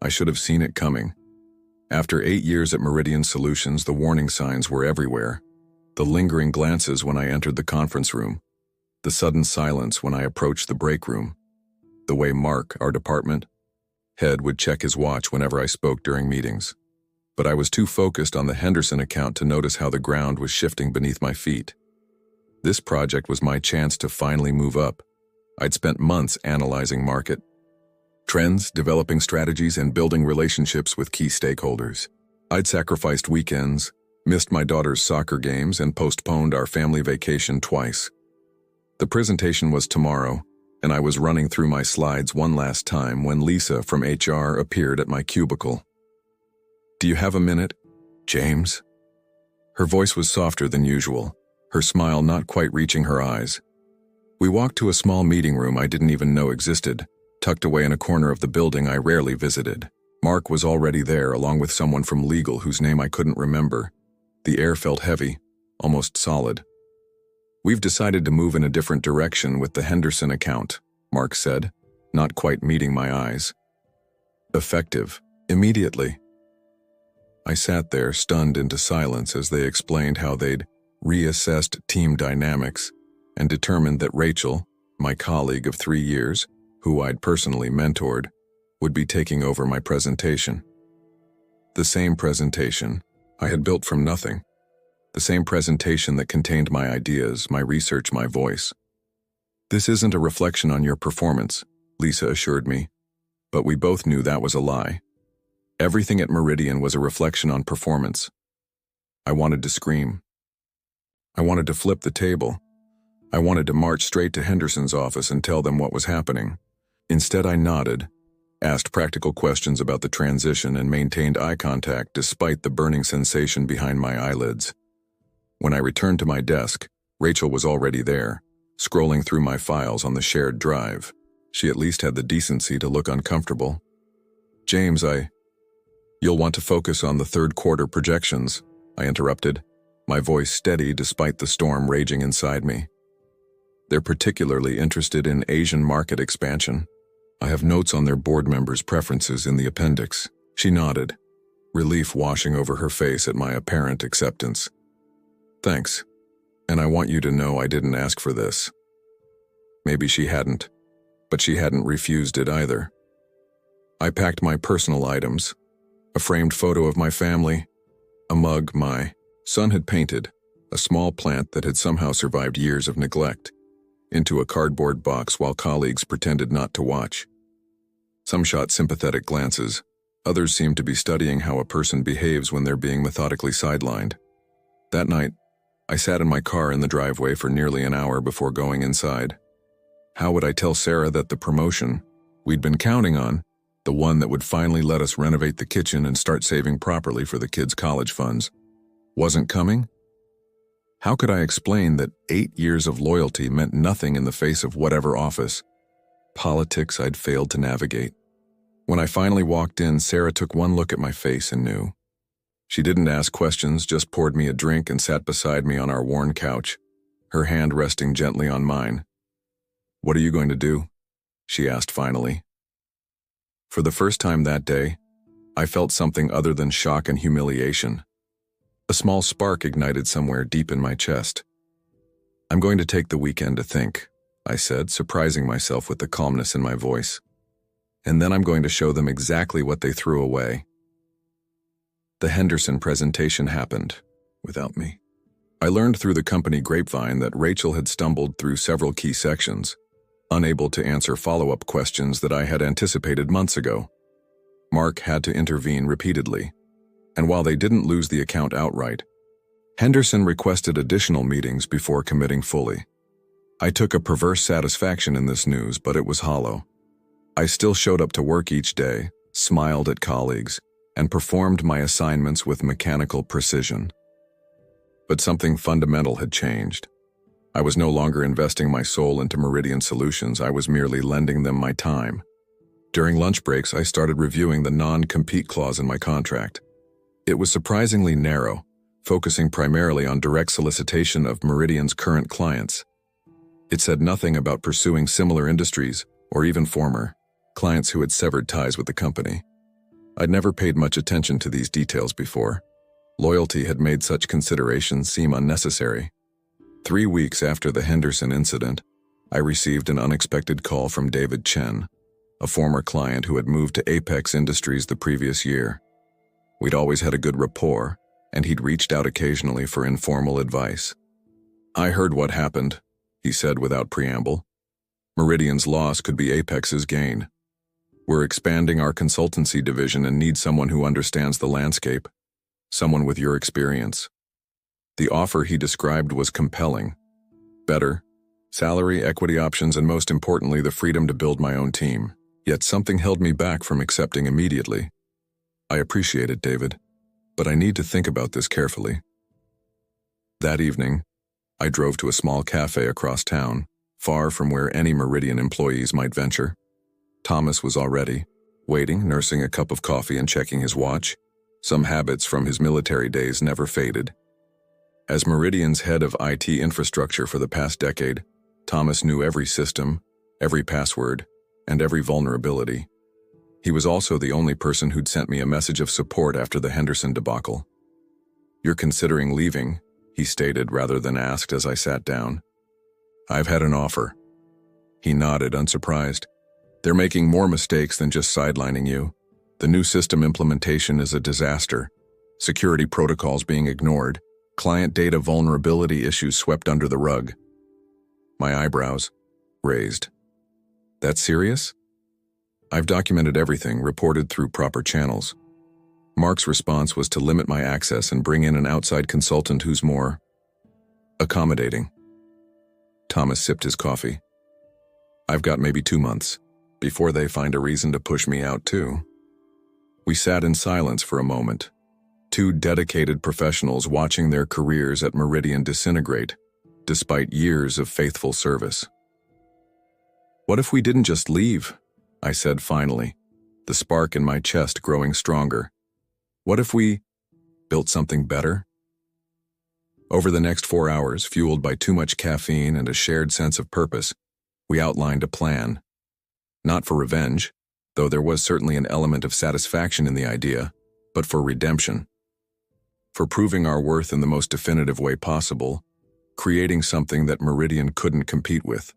I should have seen it coming. After 8 years at Meridian Solutions, the warning signs were everywhere. The lingering glances when I entered the conference room. The sudden silence when I approached the break room. The way Mark, our department head, would check his watch whenever I spoke during meetings. But I was too focused on the Henderson account to notice how the ground was shifting beneath my feet. This project was my chance to finally move up. I'd spent months analyzing market trends, developing strategies, and building relationships with key stakeholders. I'd sacrificed weekends, missed my daughter's soccer games, and postponed our family vacation twice. The presentation was tomorrow, and I was running through my slides one last time when Lisa from HR appeared at my cubicle. "Do you have a minute, James?" Her voice was softer than usual, her smile not quite reaching her eyes. We walked to a small meeting room I didn't even know existed, tucked away in a corner of the building I rarely visited. Mark was already there, along with someone from legal whose name I couldn't remember. The air felt heavy, almost solid. "We've decided to move in a different direction with the Henderson account," Mark said, not quite meeting my eyes. "Effective, immediately." I sat there, stunned into silence as they explained how they'd reassessed team dynamics and determined that Rachel, my colleague of 3 years, who I'd personally mentored, would be taking over my presentation. The same presentation I had built from nothing. The same presentation that contained my ideas, my research, my voice. "This isn't a reflection on your performance," Lisa assured me, but we both knew that was a lie. Everything at Meridian was a reflection on performance. I wanted to scream. I wanted to flip the table. I wanted to march straight to Henderson's office and tell them what was happening. Instead, I nodded, asked practical questions about the transition, and maintained eye contact despite the burning sensation behind my eyelids. When I returned to my desk, Rachel was already there, scrolling through my files on the shared drive. She at least had the decency to look uncomfortable. "James, You'll want to focus on the third quarter projections," I interrupted, my voice steady despite the storm raging inside me. "They're particularly interested in Asian market expansion. I have notes on their board members' preferences in the appendix." She nodded, relief washing over her face at my apparent acceptance. "Thanks, and I want you to know I didn't ask for this." Maybe she hadn't, but she hadn't refused it either. I packed my personal items, a framed photo of my family, a mug my son had painted, a small plant that had somehow survived years of neglect, into a cardboard box while colleagues pretended not to watch. Some shot sympathetic glances, others seemed to be studying how a person behaves when they're being methodically sidelined. That night, I sat in my car in the driveway for nearly an hour before going inside. How would I tell Sarah that the promotion we'd been counting on, the one that would finally let us renovate the kitchen and start saving properly for the kids' college funds, wasn't coming? How could I explain that 8 years of loyalty meant nothing in the face of whatever office politics I'd failed to navigate? When I finally walked in, Sarah took one look at my face and knew. She didn't ask questions, just poured me a drink and sat beside me on our worn couch, her hand resting gently on mine. "What are you going to do?" she asked finally. For the first time that day, I felt something other than shock and humiliation. A small spark ignited somewhere deep in my chest. "I'm going to take the weekend to think," I said, surprising myself with the calmness in my voice. "And then I'm going to show them exactly what they threw away." The Henderson presentation happened without me. I learned through the company grapevine that Rachel had stumbled through several key sections, unable to answer follow-up questions that I had anticipated months ago. Mark had to intervene repeatedly, and while they didn't lose the account outright, Henderson requested additional meetings before committing fully. I took a perverse satisfaction in this news, but it was hollow. I still showed up to work each day, smiled at colleagues, and performed my assignments with mechanical precision. But something fundamental had changed. I was no longer investing my soul into Meridian Solutions, I was merely lending them my time. During lunch breaks, I started reviewing the non-compete clause in my contract. It was surprisingly narrow, focusing primarily on direct solicitation of Meridian's current clients. It said nothing about pursuing similar industries or even former clients who had severed ties with the company. I'd never paid much attention to these details before. Loyalty had made such considerations seem unnecessary. 3 weeks after the Henderson incident, I received an unexpected call from David Chen, a former client who had moved to Apex Industries the previous year. We'd always had a good rapport, and he'd reached out occasionally for informal advice. "I heard what happened," he said without preamble. "Meridian's loss could be Apex's gain. We're expanding our consultancy division and need someone who understands the landscape, someone with your experience." The offer he described was compelling. Better, salary, equity options, and most importantly, the freedom to build my own team. Yet something held me back from accepting immediately. "I appreciate it, David, but I need to think about this carefully." That evening, I drove to a small cafe across town, far from where any Meridian employees might venture. Thomas was already waiting, nursing a cup of coffee and checking his watch. Some habits from his military days never faded. As Meridian's head of IT infrastructure for the past decade, Thomas knew every system, every password, and every vulnerability. He was also the only person who'd sent me a message of support after the Henderson debacle. "You're considering leaving," he stated rather than asked as I sat down. "I've had an offer." He nodded, unsurprised. "They're making more mistakes than just sidelining you. The new system implementation is a disaster. Security protocols being ignored. Client data vulnerability issues swept under the rug." My eyebrows raised. "That's serious?" "I've documented everything, reported through proper channels." Mark's response was to limit my access and bring in an outside consultant who's more accommodating. Thomas sipped his coffee. "I've got maybe 2 months, before they find a reason to push me out too." We sat in silence for a moment, two dedicated professionals watching their careers at Meridian disintegrate, despite years of faithful service. "What if we didn't just leave?" I said finally, the spark in my chest growing stronger. "What if we built something better?" Over the next 4 hours, fueled by too much caffeine and a shared sense of purpose, we outlined a plan. Not for revenge, though there was certainly an element of satisfaction in the idea, but for redemption. For proving our worth in the most definitive way possible, creating something that Meridian couldn't compete with.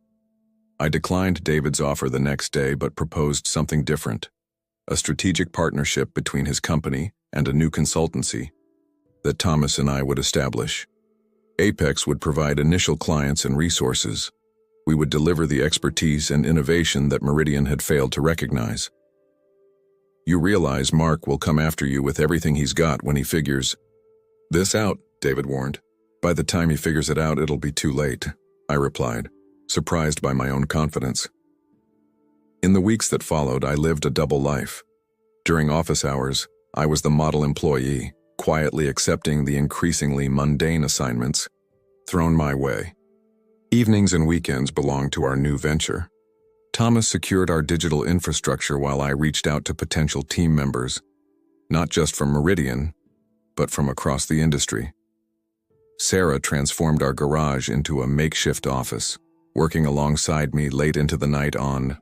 I declined David's offer the next day but proposed something different, a strategic partnership between his company and a new consultancy that Thomas and I would establish. Apex would provide initial clients and resources. We would deliver the expertise and innovation that Meridian had failed to recognize. "You realize Mark will come after you with everything he's got when he figures this out," David warned. "By the time he figures it out, it'll be too late," I replied, surprised by my own confidence. In the weeks that followed, I lived a double life. During office hours, I was the model employee, quietly accepting the increasingly mundane assignments thrown my way. Evenings and weekends belonged to our new venture. Thomas secured our digital infrastructure while I reached out to potential team members, not just from Meridian, but from across the industry. Sarah transformed our garage into a makeshift office, working alongside me late into the night on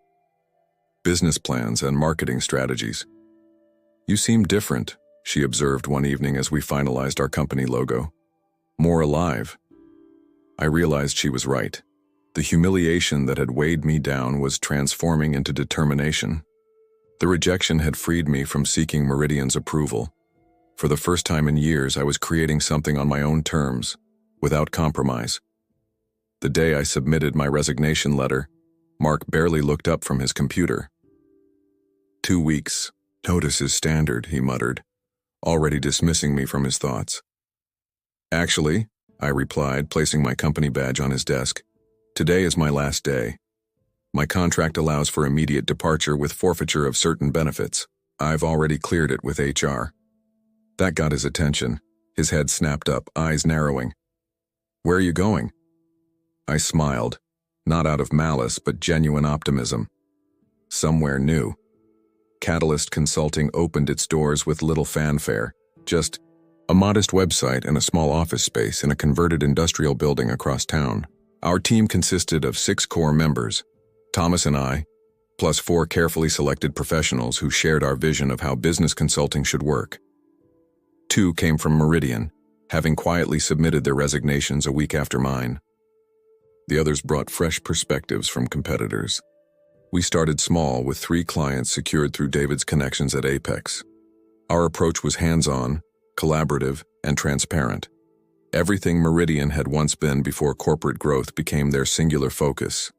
business plans and marketing strategies. "You seem different," she observed one evening as we finalized our company logo. "More alive." I realized she was right. The humiliation that had weighed me down was transforming into determination. The rejection had freed me from seeking Meridian's approval. For the first time in years, I was creating something on my own terms, without compromise. The day I submitted my resignation letter, Mark barely looked up from his computer. 2 weeks. Notice is standard," he muttered, already dismissing me from his thoughts. "Actually," I replied, placing my company badge on his desk, "today is my last day. My contract allows for immediate departure with forfeiture of certain benefits. I've already cleared it with HR." That got his attention. His head snapped up, eyes narrowing. "Where are you going?" I smiled, not out of malice but genuine optimism. Somewhere new. Catalyst Consulting opened its doors with little fanfare, just a modest website and a small office space in a converted industrial building across town. Our team consisted of 6 core members, Thomas and I, plus 4 carefully selected professionals who shared our vision of how business consulting should work. 2 came from Meridian, having quietly submitted their resignations a week after mine. The others brought fresh perspectives from competitors. We started small with 3 clients secured through David's connections at Apex. Our approach was hands-on, collaborative, and transparent. Everything Meridian had once been before corporate growth became their singular focus.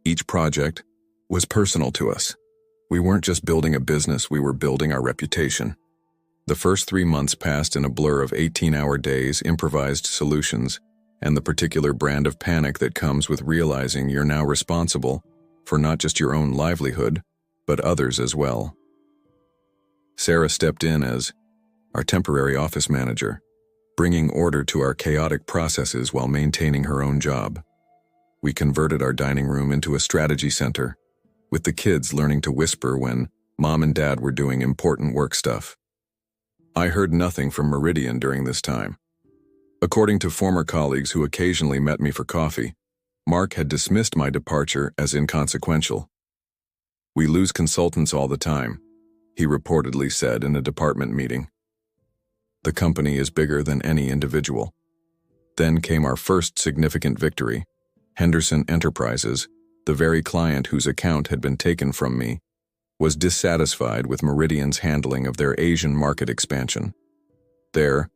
Each project was personal to us. We weren't just building a business, we were building our reputation. The first 3 months passed in a blur of 18-hour days, improvised solutions, and the particular brand of panic that comes with realizing you're now responsible for not just your own livelihood, but others as well. Sarah stepped in as our temporary office manager, bringing order to our chaotic processes while maintaining her own job. We converted our dining room into a strategy center, with the kids learning to whisper when Mom and Dad were doing important work stuff. I heard nothing from Meridian during this time. According to former colleagues who occasionally met me for coffee, Mark had dismissed my departure as inconsequential. "We lose consultants all the time," he reportedly said in a department meeting. "The company is bigger than any individual." Then came our first significant victory. Henderson Enterprises, the very client whose account had been taken from me, was dissatisfied with Meridian's handling of their Asian market expansion. Their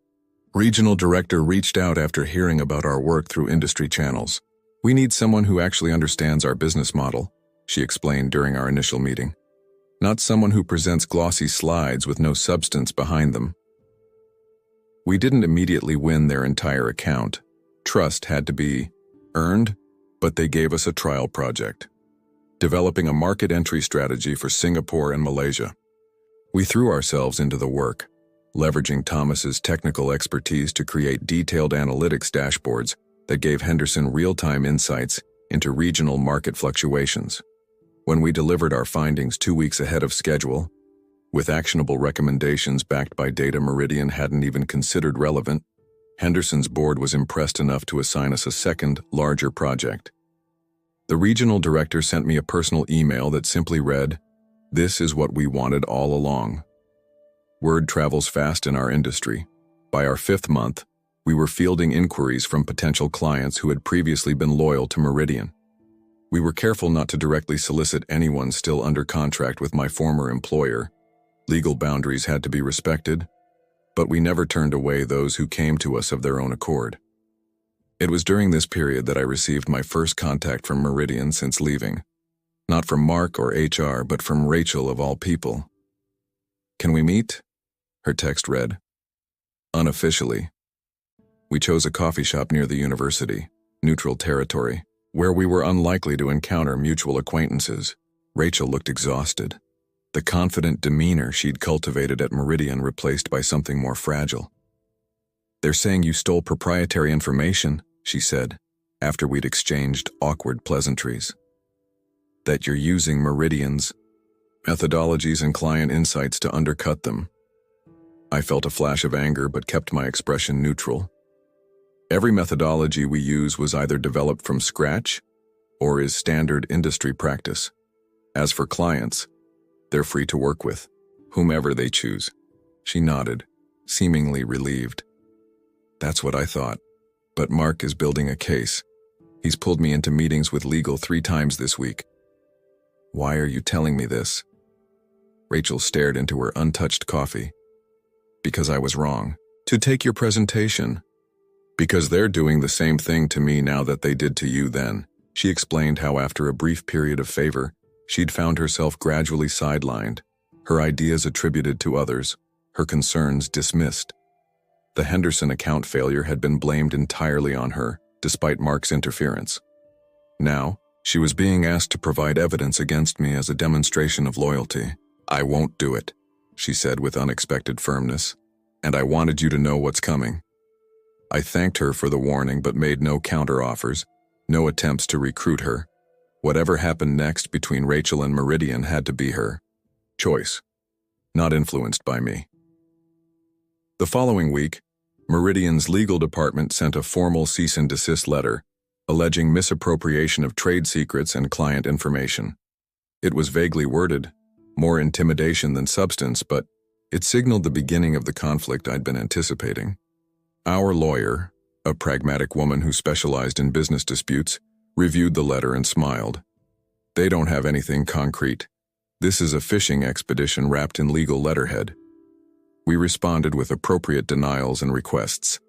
regional director reached out after hearing about our work through industry channels. "We need someone who actually understands our business model," she explained during our initial meeting. "Not someone who presents glossy slides with no substance behind them." We didn't immediately win their entire account. Trust had to be earned, but they gave us a trial project, developing a market entry strategy for Singapore and Malaysia. We threw ourselves into the work, leveraging Thomas's technical expertise to create detailed analytics dashboards that gave Henderson real-time insights into regional market fluctuations. When we delivered our findings 2 weeks ahead of schedule, with actionable recommendations backed by data Meridian hadn't even considered relevant, Henderson's board was impressed enough to assign us a second, larger project. The regional director sent me a personal email that simply read, "This is what we wanted all along." Word travels fast in our industry. By our 5th month, we were fielding inquiries from potential clients who had previously been loyal to Meridian. We were careful not to directly solicit anyone still under contract with my former employer. Legal boundaries had to be respected, but we never turned away those who came to us of their own accord. It was during this period that I received my first contact from Meridian since leaving. Not from Mark or HR, but from Rachel of all people. "Can we meet?" her text read. Unofficially. We chose a coffee shop near the university, neutral territory, where we were unlikely to encounter mutual acquaintances. Rachel looked exhausted. The confident demeanor she'd cultivated at Meridian replaced by something more fragile. "They're saying you stole proprietary information," she said, after we'd exchanged awkward pleasantries. "That you're using Meridian's methodologies and client insights to undercut them." I felt a flash of anger but kept my expression neutral. Every methodology we use was either developed from scratch or is standard industry practice. As for clients, they're free to work with whomever they choose. She nodded, seemingly relieved. "That's what I thought. But Mark is building a case. He's pulled me into meetings with legal 3 times this week." "Why are you telling me this?" Rachel stared into her untouched coffee. "Because I was wrong. To take your presentation." "Because they're doing the same thing to me now that they did to you then." She explained how after a brief period of favor, she'd found herself gradually sidelined, her ideas attributed to others, her concerns dismissed. The Henderson account failure had been blamed entirely on her, despite Mark's interference. Now, she was being asked to provide evidence against me as a demonstration of loyalty. "I won't do it," she said with unexpected firmness, "and I wanted you to know what's coming." I thanked her for the warning but made no counter-offers, no attempts to recruit her. Whatever happened next between Rachel and Meridian had to be her choice, not influenced by me. The following week, Meridian's legal department sent a formal cease and desist letter, alleging misappropriation of trade secrets and client information. It was vaguely worded, more intimidation than substance, but it signaled the beginning of the conflict I'd been anticipating. Our lawyer, a pragmatic woman who specialized in business disputes, reviewed the letter and smiled. They don't have anything concrete. This is a fishing expedition wrapped in legal letterhead. We responded with appropriate denials and requests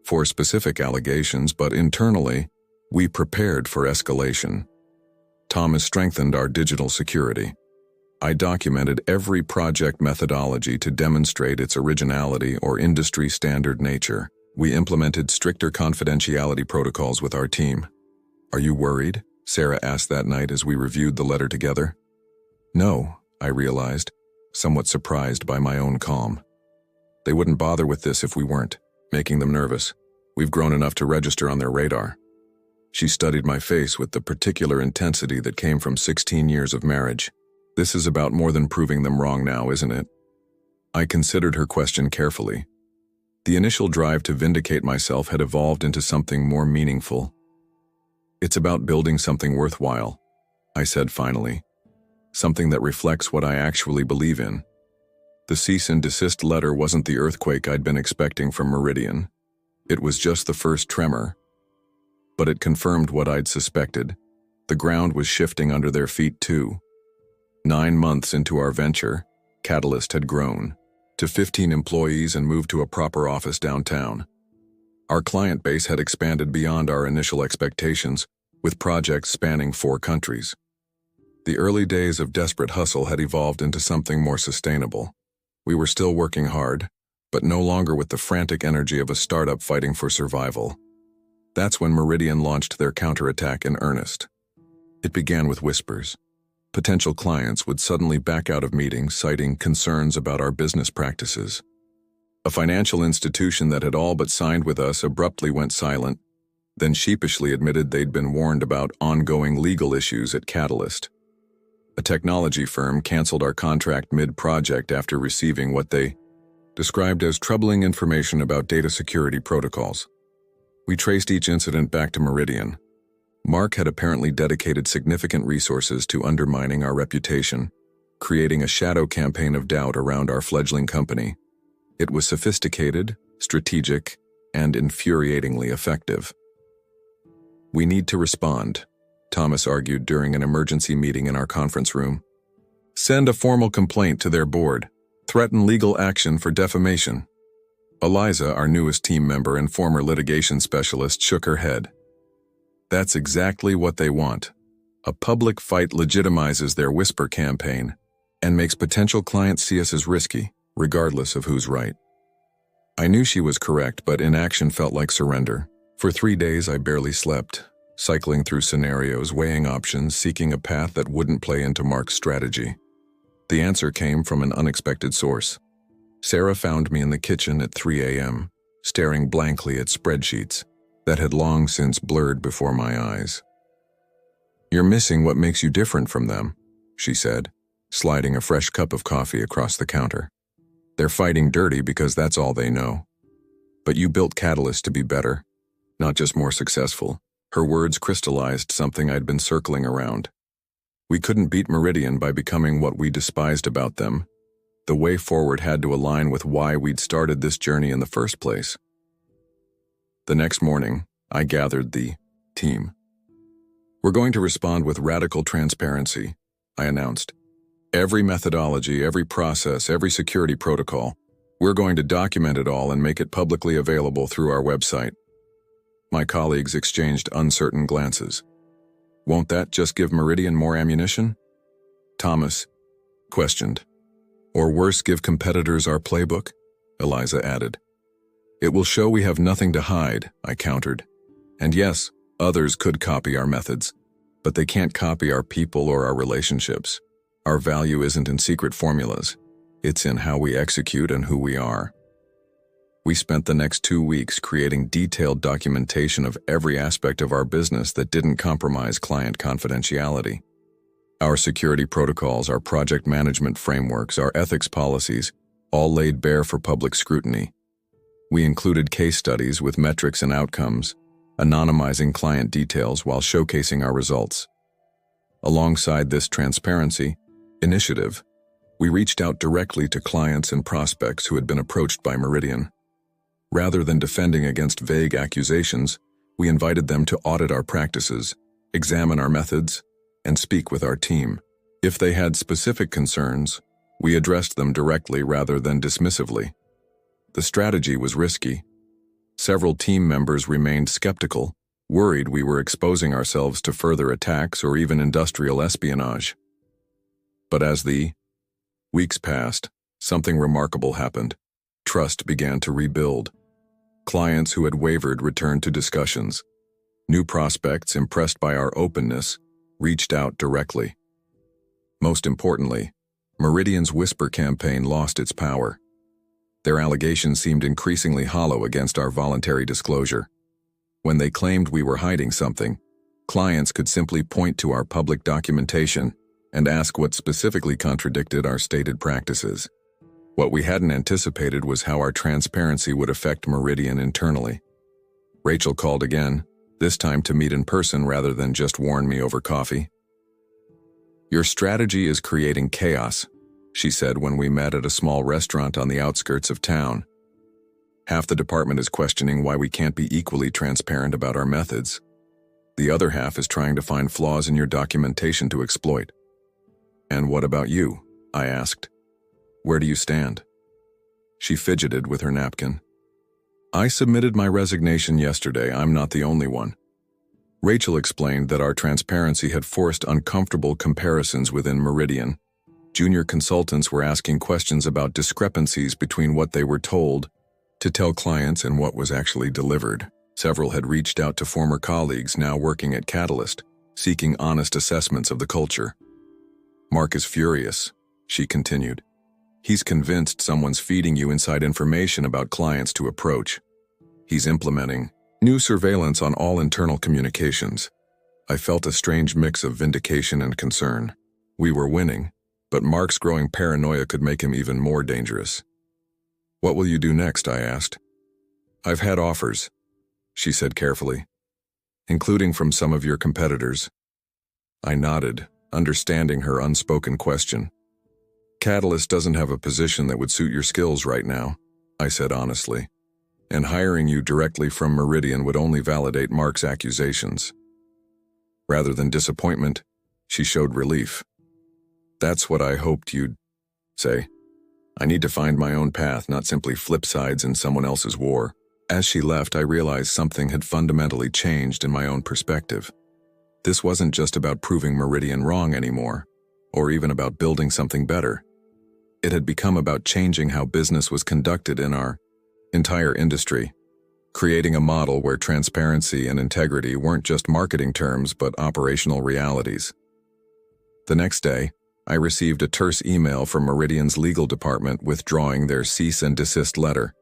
for specific allegations, but internally, we prepared for escalation. Thomas strengthened our digital security. I documented every project methodology to demonstrate its originality or industry-standard nature. We implemented stricter confidentiality protocols with our team. "Are you worried?" Sarah asked that night as we reviewed the letter together. "No," I realized, somewhat surprised by my own calm. They wouldn't bother with this if we weren't, making them nervous. We've grown enough to register on their radar. She studied my face with the particular intensity that came from 16 years of marriage. "This is about more than proving them wrong now, isn't it?" I considered her question carefully. The initial drive to vindicate myself had evolved into something more meaningful. "It's about building something worthwhile," I said finally. "Something that reflects what I actually believe in." The cease and desist letter wasn't the earthquake I'd been expecting from Meridian. It was just the first tremor. But it confirmed what I'd suspected. The ground was shifting under their feet too. 9 months into our venture, Catalyst had grown to 15 employees and moved to a proper office downtown. Our client base had expanded beyond our initial expectations, with projects spanning 4 countries. The early days of desperate hustle had evolved into something more sustainable. We were still working hard, but no longer with the frantic energy of a startup fighting for survival. That's when Meridian launched their counterattack in earnest. It began with whispers. Potential clients would suddenly back out of meetings, citing concerns about our business practices. A financial institution that had all but signed with us abruptly went silent, then sheepishly admitted they'd been warned about ongoing legal issues at Catalyst. A technology firm canceled our contract mid-project after receiving what they described as troubling information about data security protocols. We traced each incident back to Meridian. Mark had apparently dedicated significant resources to undermining our reputation, creating a shadow campaign of doubt around our fledgling company. It was sophisticated, strategic, and infuriatingly effective. "We need to respond," Thomas argued during an emergency meeting in our conference room. "Send a formal complaint to their board. Threaten legal action for defamation." Eliza, our newest team member and former litigation specialist, shook her head. "That's exactly what they want. A public fight legitimizes their whisper campaign and makes potential clients see us as risky, regardless of who's right." I knew she was correct, but inaction felt like surrender. For 3 days, I barely slept, cycling through scenarios, weighing options, seeking a path that wouldn't play into Mark's strategy. The answer came from an unexpected source. Sarah found me in the kitchen at 3 a.m., staring blankly at spreadsheets that had long since blurred before my eyes. "You're missing what makes you different from them," she said, sliding a fresh cup of coffee across the counter. "They're fighting dirty because that's all they know. But you built Catalyst to be better, not just more successful." Her words crystallized something I'd been circling around. We couldn't beat Meridian by becoming what we despised about them. The way forward had to align with why we'd started this journey in the first place. The next morning, I gathered the team. "We're going to respond with radical transparency," I announced. "Every methodology, every process, every security protocol, we're going to document it all and make it publicly available through our website." My colleagues exchanged uncertain glances. "Won't that just give Meridian more ammunition?" Thomas questioned. "Or worse, give competitors our playbook?" Eliza added. "It will show we have nothing to hide," I countered. "And yes, others could copy our methods, but they can't copy our people or our relationships. Our value isn't in secret formulas. It's in how we execute and who we are." We spent the next 2 weeks creating detailed documentation of every aspect of our business that didn't compromise client confidentiality. Our security protocols, our project management frameworks, our ethics policies, all laid bare for public scrutiny. We included case studies with metrics and outcomes, anonymizing client details while showcasing our results. Alongside this transparency initiative, we reached out directly to clients and prospects who had been approached by Meridian. Rather than defending against vague accusations, we invited them to audit our practices, examine our methods, and speak with our team. If they had specific concerns, we addressed them directly rather than dismissively. The strategy was risky. Several team members remained skeptical, worried we were exposing ourselves to further attacks or even industrial espionage. But as the weeks passed, something remarkable happened. Trust began to rebuild. Clients who had wavered returned to discussions. New prospects, impressed by our openness, reached out directly. Most importantly, Meridian's whisper campaign lost its power. Their allegations seemed increasingly hollow against our voluntary disclosure. When they claimed we were hiding something, clients could simply point to our public documentation and ask what specifically contradicted our stated practices. What we hadn't anticipated was how our transparency would affect Meridian internally. Rachel called again, this time to meet in person rather than just warn me over coffee. "Your strategy is creating chaos," she said when we met at a small restaurant on the outskirts of town. "Half the department is questioning why we can't be equally transparent about our methods. The other half is trying to find flaws in your documentation to exploit." "And what about you?" I asked. "Where do you stand?" She fidgeted with her napkin. "I submitted my resignation yesterday. I'm not the only one." Rachel explained that our transparency had forced uncomfortable comparisons within Meridian. Junior consultants were asking questions about discrepancies between what they were told to tell clients and what was actually delivered. Several had reached out to former colleagues now working at Catalyst, seeking honest assessments of the culture. "Mark is furious," she continued. "He's convinced someone's feeding you inside information about clients to approach. He's implementing new surveillance on all internal communications." I felt a strange mix of vindication and concern. We were winning, but Mark's growing paranoia could make him even more dangerous. "What will you do next?" I asked. "I've had offers," she said carefully, "including from some of your competitors." I nodded, understanding her unspoken question. "Catalyst doesn't have a position that would suit your skills right now," I said honestly, "and hiring you directly from Meridian would only validate Mark's accusations." Rather than disappointment, she showed relief. "That's what I hoped you'd say. I need to find my own path, not simply flip sides in someone else's war." As she left, I realized something had fundamentally changed in my own perspective. This wasn't just about proving Meridian wrong anymore, or even about building something better. It had become about changing how business was conducted in our entire industry, creating a model where transparency and integrity weren't just marketing terms but operational realities. The next day, I received a terse email from Meridian's legal department withdrawing their cease and desist letter.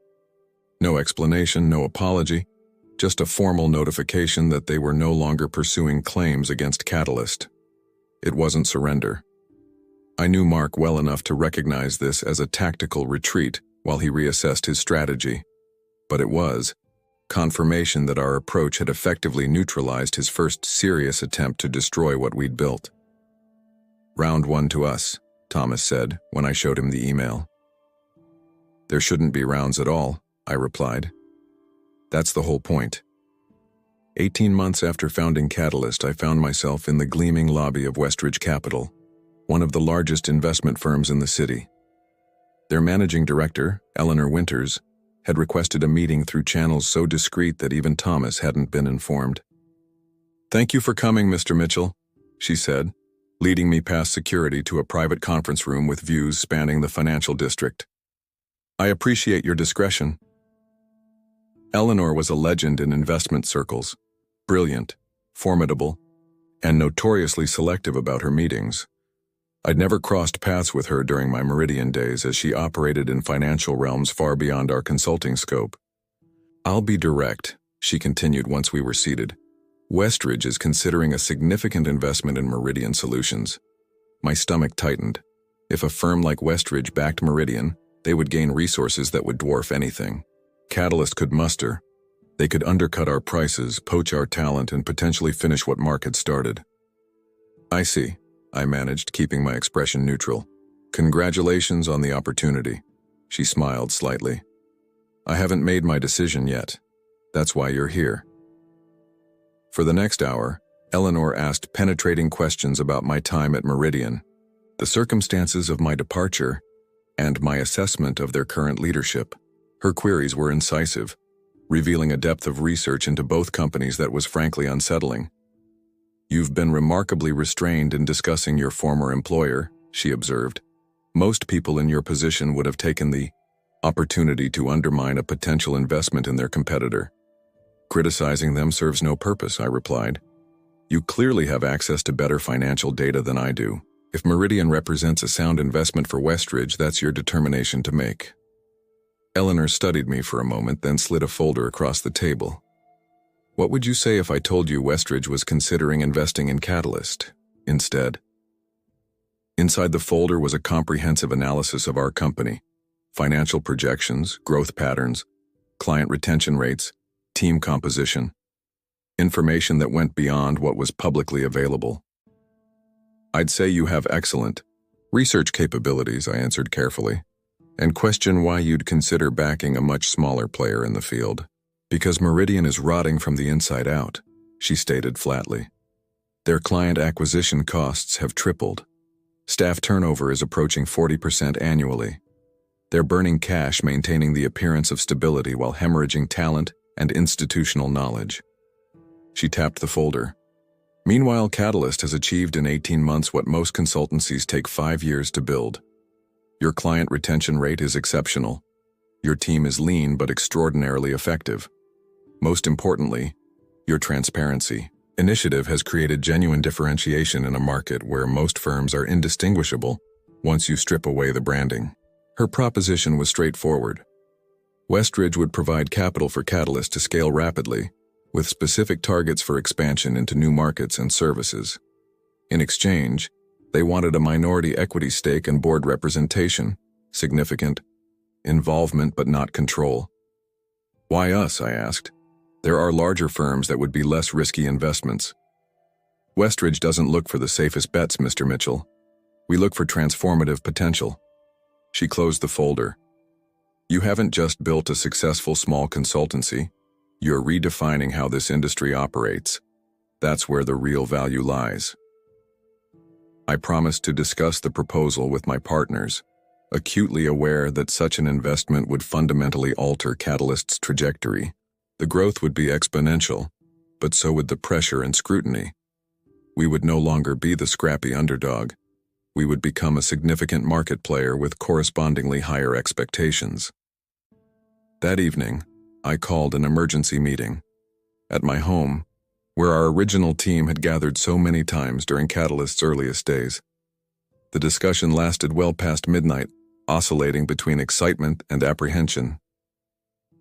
No explanation, no apology, just a formal notification that they were no longer pursuing claims against Catalyst. It wasn't surrender. I knew Mark well enough to recognize this as a tactical retreat while he reassessed his strategy. But it was confirmation that our approach had effectively neutralized his first serious attempt to destroy what we'd built. "Round one to us," Thomas said when I showed him the email. "There shouldn't be rounds at all," I replied. "That's the whole point." 18 months after founding Catalyst, I found myself in the gleaming lobby of Westridge Capital, one of the largest investment firms in the city. Their managing director, Eleanor Winters, had requested a meeting through channels so discreet that even Thomas hadn't been informed. "Thank you for coming, Mr. Mitchell," she said, leading me past security to a private conference room with views spanning the financial district. "I appreciate your discretion." Eleanor was a legend in investment circles, brilliant, formidable, and notoriously selective about her meetings. I'd never crossed paths with her during my Meridian days as she operated in financial realms far beyond our consulting scope. "I'll be direct," she continued once we were seated. "Westridge is considering a significant investment in Meridian Solutions." My stomach tightened. If a firm like Westridge backed Meridian, they would gain resources that would dwarf anything Catalyst could muster. They could undercut our prices, poach our talent, and potentially finish what Mark had started. I see, I managed, keeping my expression neutral. Congratulations on the opportunity. She smiled slightly. I haven't made my decision yet. That's why you're here. For the next hour, Eleanor asked penetrating questions about my time at Meridian, the circumstances of my departure, and my assessment of their current leadership. Her queries were incisive, revealing a depth of research into both companies that was frankly unsettling. You've been remarkably restrained in discussing your former employer, she observed. Most people in your position would have taken the opportunity to undermine a potential investment in their competitor. Criticizing them serves no purpose, I replied. You clearly have access to better financial data than I do. If Meridian represents a sound investment for Westridge, that's your determination to make. Eleanor studied me for a moment, then slid a folder across the table. What would you say if I told you Westridge was considering investing in Catalyst instead? Inside the folder was a comprehensive analysis of our company, financial projections, growth patterns, client retention rates, team composition, information that went beyond what was publicly available. I'd say you have excellent research capabilities, I answered carefully, and question why you'd consider backing a much smaller player in the field. Because Meridian is rotting from the inside out, she stated flatly. Their client acquisition costs have tripled. Staff turnover is approaching 40% annually. They're burning cash maintaining the appearance of stability while hemorrhaging talent and institutional knowledge. She tapped the folder. Meanwhile, Catalyst has achieved in 18 months what most consultancies take 5 years to build. Your client retention rate is exceptional. Your team is lean but extraordinarily effective. Most importantly, your transparency initiative has created genuine differentiation in a market where most firms are indistinguishable once you strip away the branding. Her proposition was straightforward. Westridge would provide capital for Catalyst to scale rapidly, with specific targets for expansion into new markets and services. In exchange, they wanted a minority equity stake and board representation, significant involvement but not control. Why us, I asked. There are larger firms that would be less risky investments. Westridge doesn't look for the safest bets, Mr. Mitchell. We look for transformative potential. She closed the folder. You haven't just built a successful small consultancy. You're redefining how this industry operates. That's where the real value lies. I promised to discuss the proposal with my partners, acutely aware that such an investment would fundamentally alter Catalyst's trajectory. The growth would be exponential, but so would the pressure and scrutiny. We would no longer be the scrappy underdog. We would become a significant market player with correspondingly higher expectations. That evening, I called an emergency meeting. At my home, where our original team had gathered so many times during Catalyst's earliest days. The discussion lasted well past midnight, oscillating between excitement and apprehension.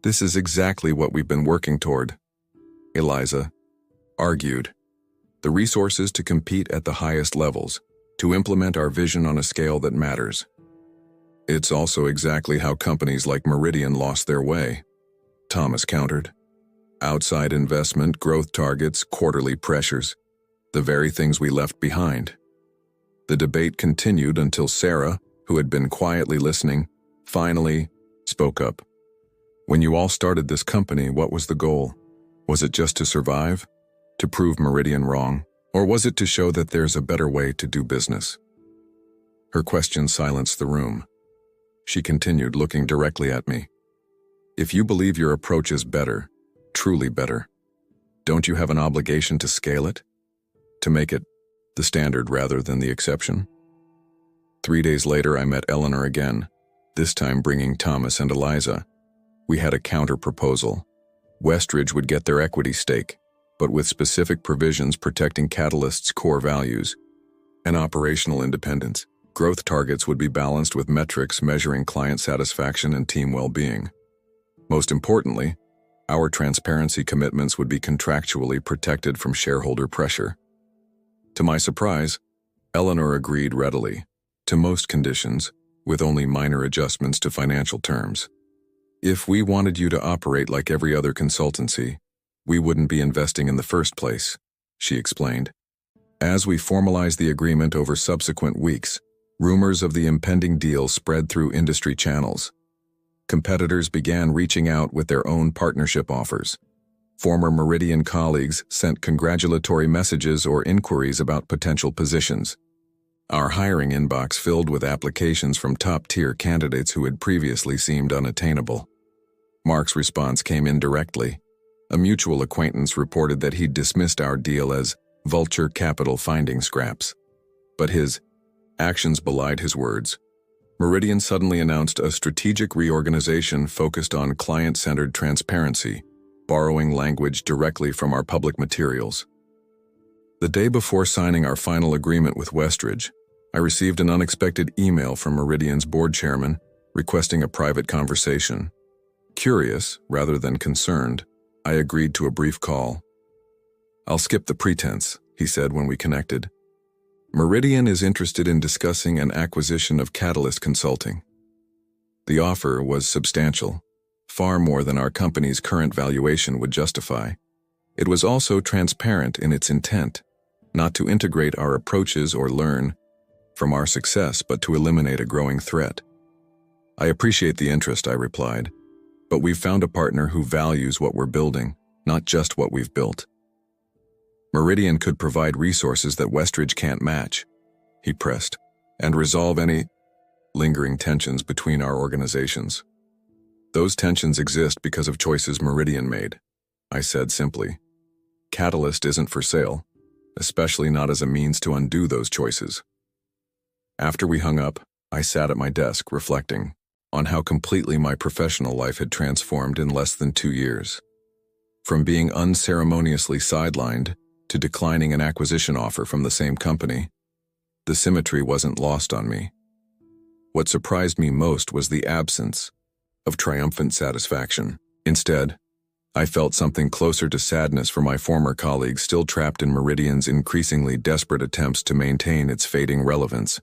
This is exactly what we've been working toward, Eliza argued. The resources to compete at the highest levels, to implement our vision on a scale that matters. It's also exactly how companies like Meridian lost their way, Thomas countered. Outside investment, growth targets, quarterly pressures, the very things we left behind. The debate continued until Sarah, who had been quietly listening, finally spoke up. When you all started this company, what was the goal? Was it just to survive? To prove Meridian wrong? Or was it to show that there's a better way to do business? Her question silenced the room. She continued, looking directly at me. If you believe your approach is better, truly better, don't you have an obligation to scale it? To make it the standard rather than the exception? 3 days later, I met Eleanor again, this time bringing Thomas and Eliza. We had a counter-proposal. Westridge would get their equity stake, but with specific provisions protecting Catalyst's core values and operational independence. Growth targets would be balanced with metrics measuring client satisfaction and team well-being. Most importantly, our transparency commitments would be contractually protected from shareholder pressure. To my surprise, Eleanor agreed readily to most conditions, with only minor adjustments to financial terms. If we wanted you to operate like every other consultancy, we wouldn't be investing in the first place, she explained. As we formalized the agreement over subsequent weeks, rumors of the impending deal spread through industry channels. Competitors began reaching out with their own partnership offers. Former Meridian colleagues sent congratulatory messages or inquiries about potential positions. Our hiring inbox filled with applications from top-tier candidates who had previously seemed unattainable. Mark's response came indirectly. A mutual acquaintance reported that he'd dismissed our deal as vulture capital finding scraps. But his actions belied his words. Meridian suddenly announced a strategic reorganization focused on client-centered transparency, borrowing language directly from our public materials. The day before signing our final agreement with Westridge, I received an unexpected email from Meridian's board chairman requesting a private conversation. Curious, rather than concerned, I agreed to a brief call. "I'll skip the pretense," he said when we connected. "Meridian is interested in discussing an acquisition of Catalyst Consulting." The offer was substantial, far more than our company's current valuation would justify. It was also transparent in its intent, not to integrate our approaches or learn from our success, but to eliminate a growing threat. "I appreciate the interest," I replied, "but we've found a partner who values what we're building, not just what we've built." "Meridian could provide resources that Westridge can't match," he pressed, "and resolve any lingering tensions between our organizations." "Those tensions exist because of choices Meridian made," I said simply. "Catalyst isn't for sale, especially not as a means to undo those choices." After we hung up, I sat at my desk reflecting on how completely my professional life had transformed in less than 2 years. From being unceremoniously sidelined to declining an acquisition offer from the same company, the symmetry wasn't lost on me. What surprised me most was the absence of triumphant satisfaction. Instead, I felt something closer to sadness for my former colleagues still trapped in Meridian's increasingly desperate attempts to maintain its fading relevance.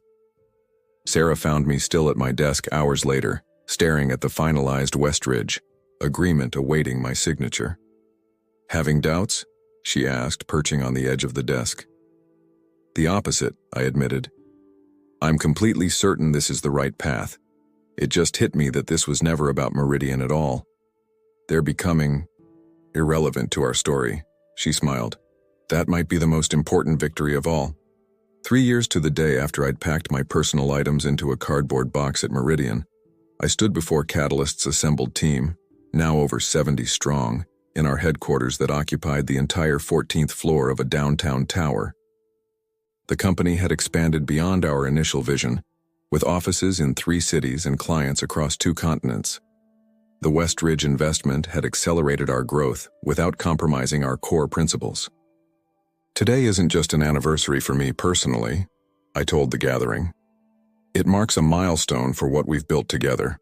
Sarah found me still at my desk hours later, staring at the finalized Westridge agreement awaiting my signature. "Having doubts?" she asked, perching on the edge of the desk. "The opposite," I admitted. "I'm completely certain this is the right path. It just hit me that this was never about Meridian at all. They're becoming irrelevant to our story," she smiled. "That might be the most important victory of all." 3 years to the day after I'd packed my personal items into a cardboard box at Meridian, I stood before Catalyst's assembled team, now over 70 strong, in our headquarters that occupied the entire 14th floor of a downtown tower. The company had expanded beyond our initial vision, with offices in 3 cities and clients across 2 continents. The Westridge investment had accelerated our growth without compromising our core principles. "Today isn't just an anniversary for me personally," I told the gathering. "It marks a milestone for what we've built together.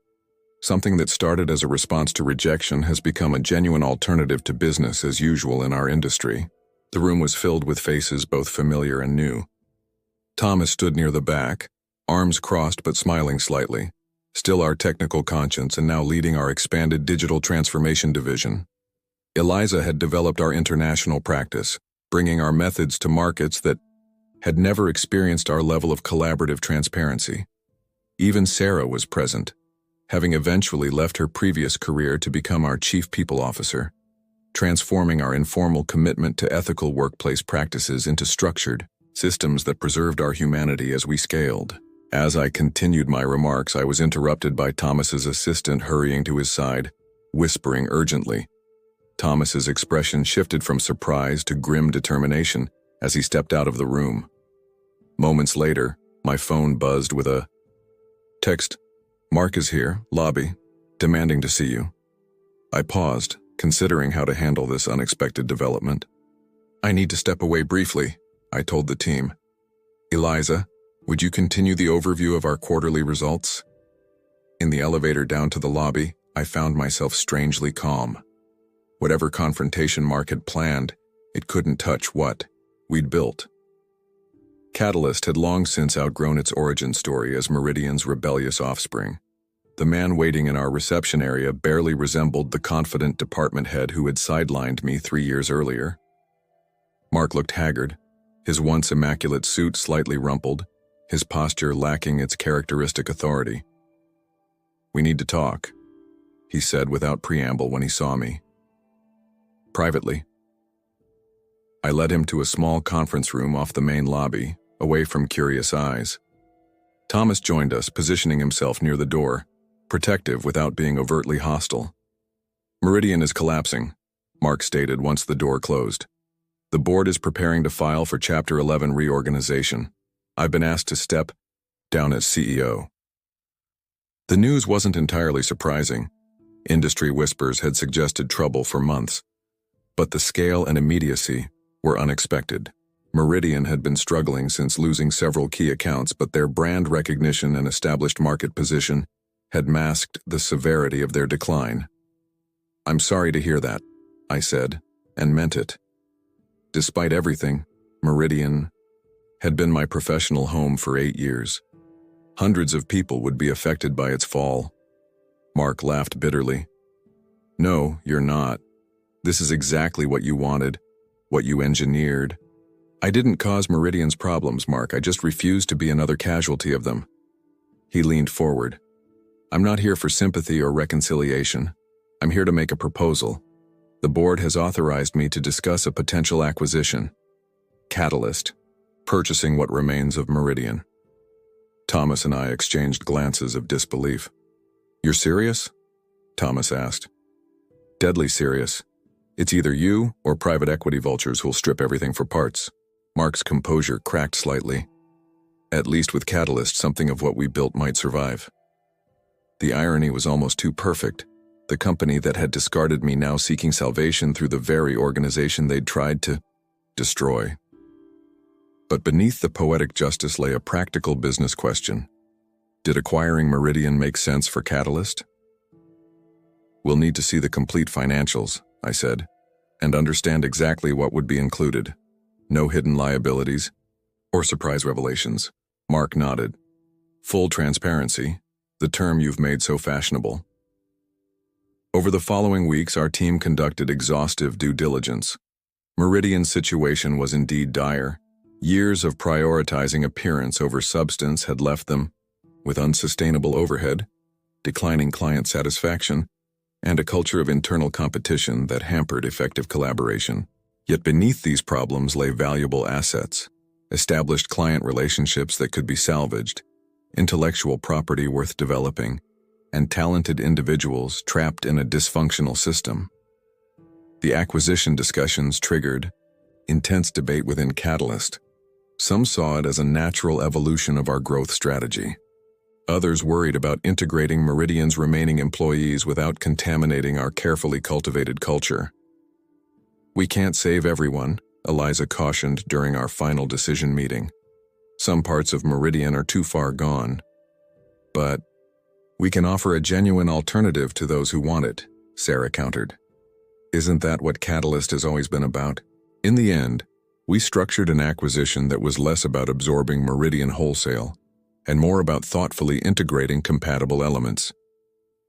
Something that started as a response to rejection has become a genuine alternative to business as usual in our industry." The room was filled with faces both familiar and new. Thomas stood near the back, arms crossed but smiling slightly, still our technical conscience and now leading our expanded digital transformation division. Eliza had developed our international practice, bringing our methods to markets that had never experienced our level of collaborative transparency. Even Sarah was present, having eventually left her previous career to become our Chief People Officer, transforming our informal commitment to ethical workplace practices into structured systems that preserved our humanity as we scaled. As I continued my remarks, I was interrupted by Thomas's assistant hurrying to his side, whispering urgently. Thomas's expression shifted from surprise to grim determination as he stepped out of the room. Moments later, my phone buzzed with a text. "Mark is here, lobby, demanding to see you." I paused, considering how to handle this unexpected development. "I need to step away briefly," I told the team. "Eliza, would you continue the overview of our quarterly results?" In the elevator down to the lobby, I found myself strangely calm. Whatever confrontation Mark had planned, it couldn't touch what we'd built. Catalyst had long since outgrown its origin story as Meridian's rebellious offspring. The man waiting in our reception area barely resembled the confident department head who had sidelined me 3 years earlier. Mark looked haggard, his once immaculate suit slightly rumpled, his posture lacking its characteristic authority. "We need to talk," he said without preamble when he saw me. Privately. I led him to a small conference room off the main lobby, away from curious eyes. Thomas joined us, positioning himself near the door, protective without being overtly hostile. "Meridian is collapsing," Mark stated once the door closed. "The board is preparing to file for Chapter 11 reorganization. I've been asked to step down as CEO." The news wasn't entirely surprising. Industry whispers had suggested trouble for months, but the scale and immediacy were unexpected. Meridian had been struggling since losing several key accounts, but their brand recognition and established market position had masked the severity of their decline. "I'm sorry to hear that," I said, and meant it. Despite everything, Meridian had been my professional home for 8 years. Hundreds of people would be affected by its fall. Mark laughed bitterly. "No, you're not. This is exactly what you wanted, what you engineered." "I didn't cause Meridian's problems, Mark. I just refused to be another casualty of them." He leaned forward. "I'm not here for sympathy or reconciliation. I'm here to make a proposal. The board has authorized me to discuss a potential acquisition. Catalyst, purchasing what remains of Meridian." Thomas and I exchanged glances of disbelief. "You're serious?" Thomas asked. "Deadly serious. It's either you or private equity vultures who'll strip everything for parts." Mark's composure cracked slightly. "At least with Catalyst, something of what we built might survive." The irony was almost too perfect. The company that had discarded me now seeking salvation through the very organization they'd tried to destroy. But beneath the poetic justice lay a practical business question. Did acquiring Meridian make sense for Catalyst? "We'll need to see the complete financials," I said, "and understand exactly what would be included. No hidden liabilities or surprise revelations." Mark nodded. "Full transparency, the term you've made so fashionable." Over the following weeks, our team conducted exhaustive due diligence. Meridian's situation was indeed dire. Years of prioritizing appearance over substance had left them with unsustainable overhead, declining client satisfaction, and a culture of internal competition that hampered effective collaboration. Yet beneath these problems lay valuable assets, established client relationships that could be salvaged, intellectual property worth developing, and talented individuals trapped in a dysfunctional system. The acquisition discussions triggered intense debate within Catalyst. Some saw it as a natural evolution of our growth strategy. Others worried about integrating Meridian's remaining employees without contaminating our carefully cultivated culture. "We can't save everyone," Eliza cautioned during our final decision meeting. "Some parts of Meridian are too far gone. But we can offer a genuine alternative to those who want it," Sarah countered. "Isn't that what Catalyst has always been about?" In the end, we structured an acquisition that was less about absorbing Meridian wholesale and more about thoughtfully integrating compatible elements.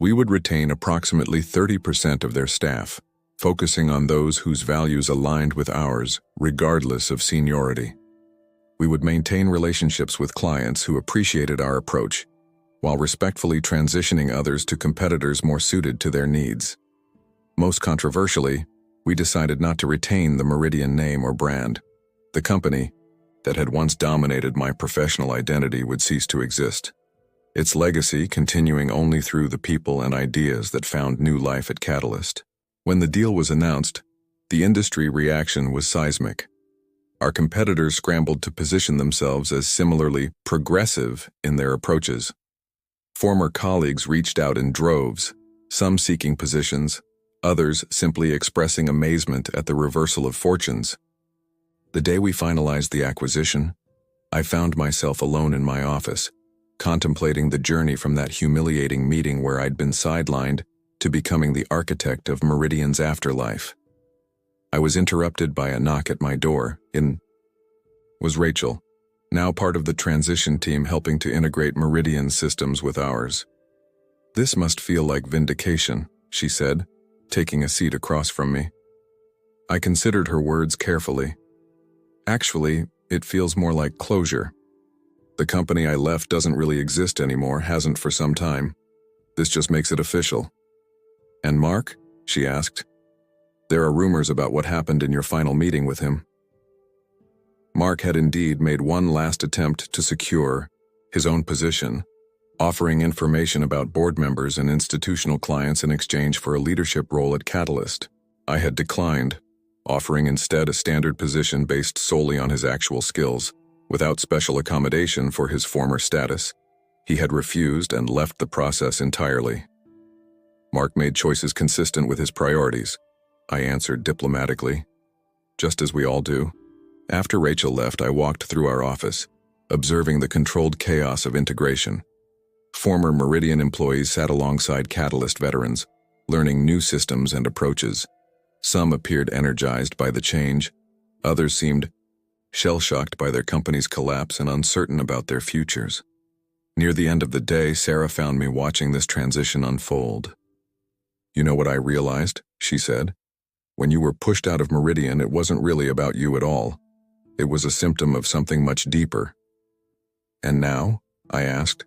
We would retain approximately 30% of their staff, focusing on those whose values aligned with ours, regardless of seniority. We would maintain relationships with clients who appreciated our approach, while respectfully transitioning others to competitors more suited to their needs. Most controversially, we decided not to retain the Meridian name or brand. The company that had once dominated my professional identity would cease to exist, its legacy continuing only through the people and ideas that found new life at Catalyst. When the deal was announced, the industry reaction was seismic. Our competitors scrambled to position themselves as similarly progressive in their approaches. Former colleagues reached out in droves, some seeking positions, others simply expressing amazement at the reversal of fortunes. The day we finalized the acquisition, I found myself alone in my office, contemplating the journey from that humiliating meeting where I'd been sidelined to becoming the architect of Meridian's afterlife. I was interrupted by a knock at my door. It was Rachel, now part of the transition team helping to integrate Meridian's systems with ours. "This must feel like vindication," she said, taking a seat across from me. I considered her words carefully. "Actually, It feels more like closure. The company I left doesn't really exist anymore, hasn't for some time. This just makes it official. And Mark? She asked. There are rumors about what happened in your final meeting with him. Mark had indeed made one last attempt to secure his own position, offering information about board members and institutional clients in exchange for a leadership role at Catalyst. I had declined, offering instead a standard position based solely on his actual skills, without special accommodation for his former status. He had refused and left the process entirely. Mark made choices consistent with his priorities, I answered diplomatically, just as we all do. After Rachel left, I walked through our office, observing the controlled chaos of integration. Former Meridian employees sat alongside Catalyst veterans, learning new systems and approaches. Some appeared energized by the change, others seemed shell-shocked by their company's collapse and uncertain about their futures. Near the end of the day, Sarah found me watching this transition unfold. You know what I realized? She said. When you were pushed out of Meridian, it wasn't really about you at all. It was a symptom of something much deeper. And now? I asked.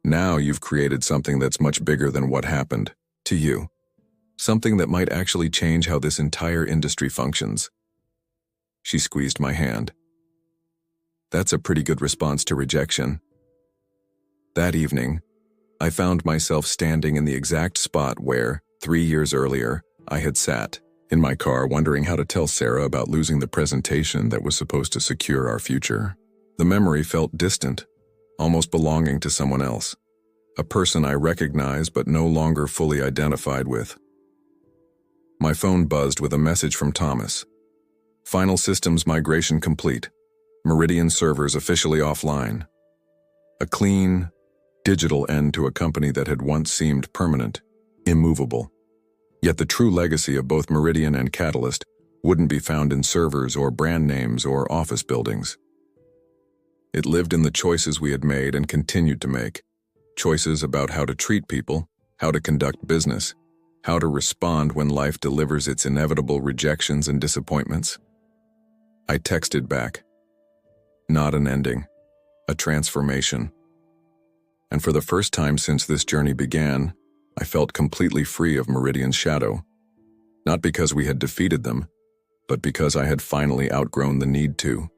Now you've created something that's much bigger than what happened to you. Something that might actually change how this entire industry functions. She squeezed my hand. That's a pretty good response to rejection. That evening, I found myself standing in the exact spot where, 3 years earlier, I had sat, in my car wondering how to tell Sarah about losing the presentation that was supposed to secure our future. The memory felt distant, almost belonging to someone else, a person I recognized but no longer fully identified with. My phone buzzed with a message from Thomas. Final systems migration complete. Meridian servers officially offline. A clean, digital end to a company that had once seemed permanent, immovable. Yet the true legacy of both Meridian and Catalyst wouldn't be found in servers or brand names or office buildings. It lived in the choices we had made and continued to make. Choices about how to treat people, how to conduct business, how to respond when life delivers its inevitable rejections and disappointments. I texted back. Not an ending, a transformation. And for the first time since this journey began, I felt completely free of Meridian's shadow. Not because we had defeated them, but because I had finally outgrown the need to.